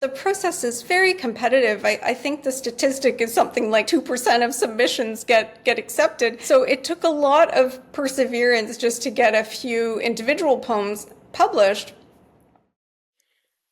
The process is very competitive. I think the statistic is something like 2% of submissions get accepted. So it took a lot of perseverance just to get a few individual poems published.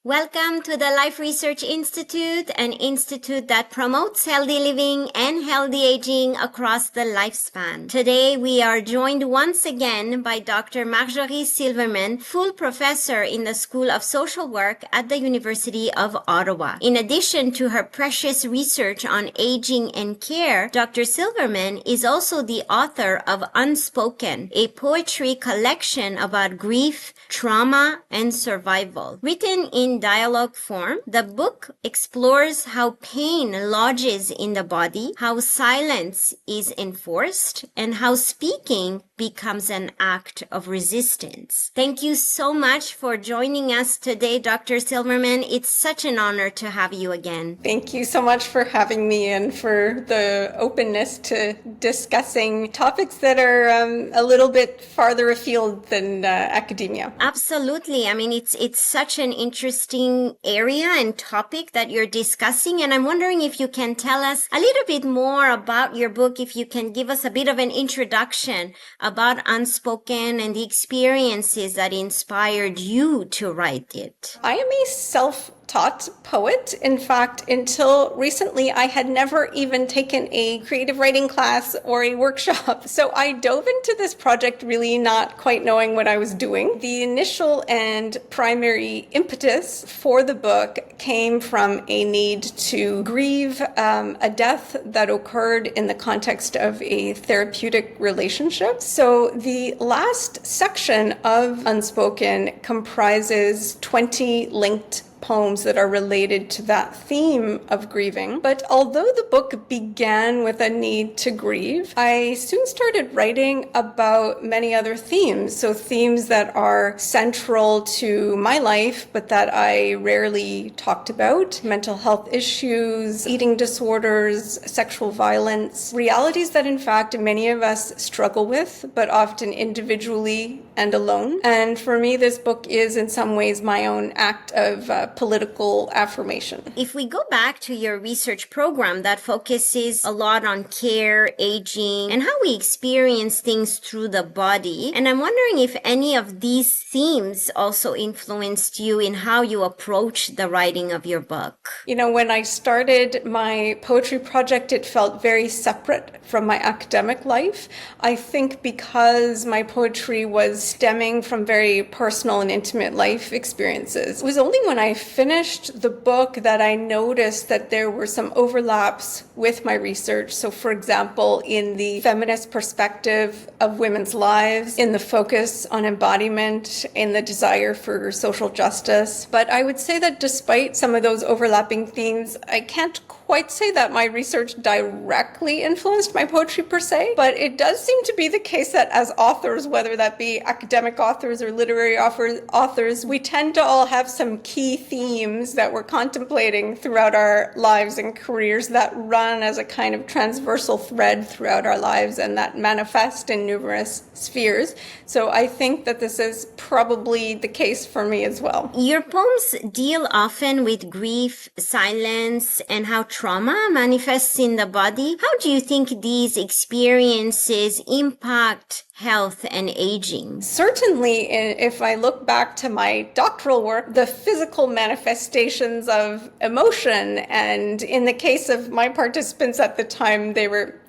Welcome to the Life Research Institute, an institute that promotes healthy living and healthy aging across the lifespan. Today, we are joined once again by Dr. Marjorie Silverman, full professor in the School of Social Work at the University of Ottawa. In addition to her precious research on aging and care, Dr. Silverman is also the author of Unspoken, a poetry collection about grief, trauma, and survival. Written in dialogue form, the book explores how pain lodges in the body, how silence is enforced, and how speaking becomes an act of resistance. Thank you so much for joining us today, Dr. Silverman. It's such an honor to have you again. Thank you so much for having me and for the openness to discussing topics that are a little bit farther afield than academia. Absolutely. I mean, it's such an interesting area and topic that you're discussing. And I'm wondering if you can tell us a little bit more about your book, if you can give us a bit of an introduction about Unspoken and the experiences that inspired you to write it. I am a self-taught poet. In fact, until recently, I had never even taken a creative writing class or a workshop. So I dove into this project really not quite knowing what I was doing. The initial and primary impetus for the book came from a need to grieve a death that occurred in the context of a therapeutic relationship. So the last section of Unspoken comprises 20 linked poems that are related to that theme of grieving. But although the book began with a need to grieve, I soon started writing about many other themes. So themes that are central to my life, but that I rarely talked about. Mental health issues, eating disorders, sexual violence, realities that in fact many of us struggle with, but often individually and alone. And for me, this book is in some ways my own act of political affirmation. If we go back to your research program that focuses a lot on care, aging, and how we experience things through the body, and I'm wondering if any of these themes also influenced you in how you approach the writing of your book. You know, when I started my poetry project, it felt very separate from my academic life. I think because my poetry was stemming from very personal and intimate life experiences. It was only when I finished the book that I noticed that there were some overlaps with my research. So for example, in the feminist perspective of women's lives, in the focus on embodiment, in the desire for social justice. But I would say that despite some of those overlapping themes, I can't quite say that my research directly influenced my poetry per se, but it does seem to be the case that as authors, whether that be academic authors or literary authors, we tend to all have some key themes that we're contemplating throughout our lives and careers that run as a kind of transversal thread throughout our lives and that manifest in numerous spheres. So I think that this is probably the case for me as well. Your poems deal often with grief, silence, and how trauma manifests in the body. How do you think these experiences impact health and aging? Certainly, if I look back to my doctoral work, the physical manifestations of emotion, and in the case of my participants at the time,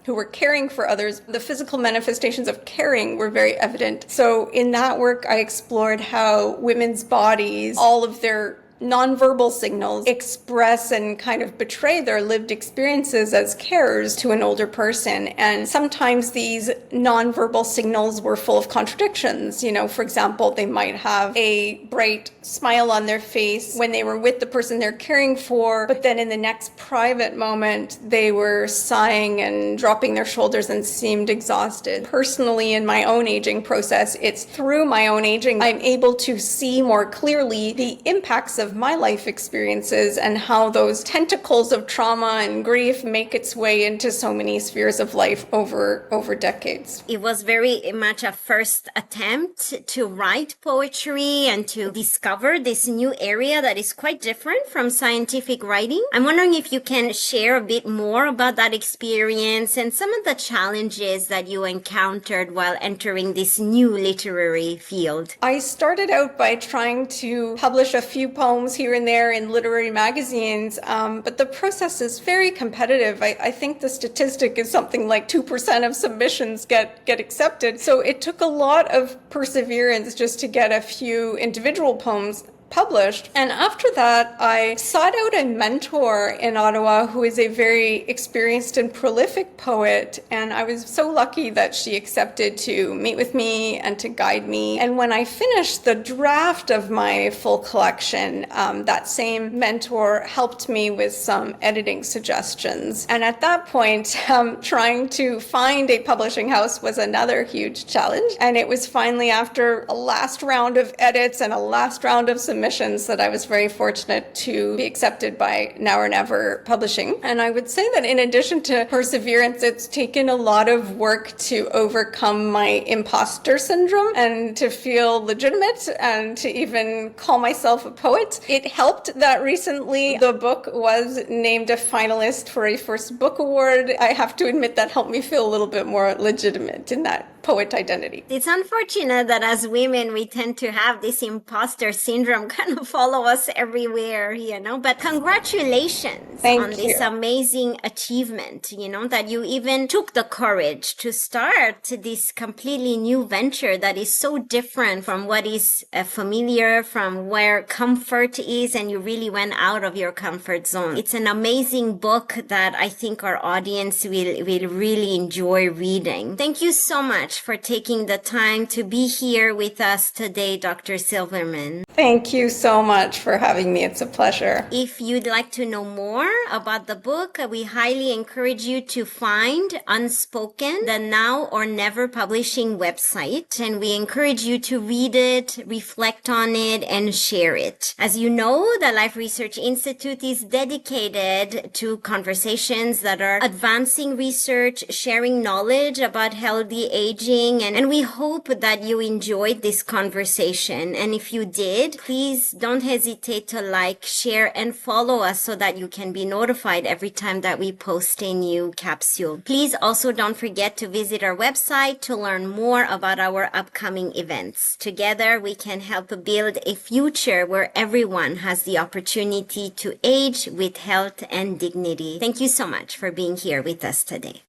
who were caring for others, the physical manifestations of caring were very evident. So in that work, I explored how women's bodies, all of their nonverbal signals express and kind of betray their lived experiences as carers to an older person. And sometimes these nonverbal signals were full of contradictions. You know, for example, they might have a bright smile on their face when they were with the person they're caring for, but then in the next private moment, they were sighing and dropping their shoulders and seemed exhausted. Personally, in my own aging process, it's through my own aging, I'm able to see more clearly the impacts of of my life experiences and how those tentacles of trauma and grief make its way into so many spheres of life over decades. It was very much a first attempt to write poetry and to discover this new area that is quite different from scientific writing. I'm wondering if you can share a bit more about that experience and some of the challenges that you encountered while entering this new literary field. I started out by trying to publish a few poems here and there in literary magazines, but the process is very competitive. I think the statistic is something like 2% of submissions get accepted. So it took a lot of perseverance just to get a few individual poems published. And after that, I sought out a mentor in Ottawa who is a very experienced and prolific poet. And I was so lucky that she accepted to meet with me and to guide me. And when I finished the draft of my full collection, that same mentor helped me with some editing suggestions. And at that point, trying to find a publishing house was another huge challenge. And it was finally after a last round of edits and a last round of submissions that I was very fortunate to be accepted by Now or Never Publishing. And I would say that in addition to perseverance, it's taken a lot of work to overcome my imposter syndrome and to feel legitimate and to even call myself a poet. It helped that recently the book was named a finalist for a first book award. I have to admit that helped me feel a little bit more legitimate in that poet identity. It's unfortunate that as women, we tend to have this imposter syndrome kind of follow us everywhere, but congratulations on this amazing achievement, that you even took the courage to start this completely new venture that is so different from what is familiar, from where comfort is, and you really went out of your comfort zone. It's an amazing book that I think our audience will really enjoy reading. Thank you so much for taking the time to be here with us today, Dr. Silverman. Thank you so much for having me. It's a pleasure. If you'd like to know more about the book, we highly encourage you to find Unspoken, the Now or Never Publishing website, and we encourage you to read it, reflect on it, and share it. As you know, the Life Research Institute is dedicated to conversations that are advancing research, sharing knowledge about healthy aging, and we hope that you enjoyed this conversation. And if you did, please don't hesitate to like, share, and follow us so that you can be notified every time that we post a new capsule. Please also don't forget to visit our website to learn more about our upcoming events. Together, we can help build a future where everyone has the opportunity to age with health and dignity. Thank you so much for being here with us today.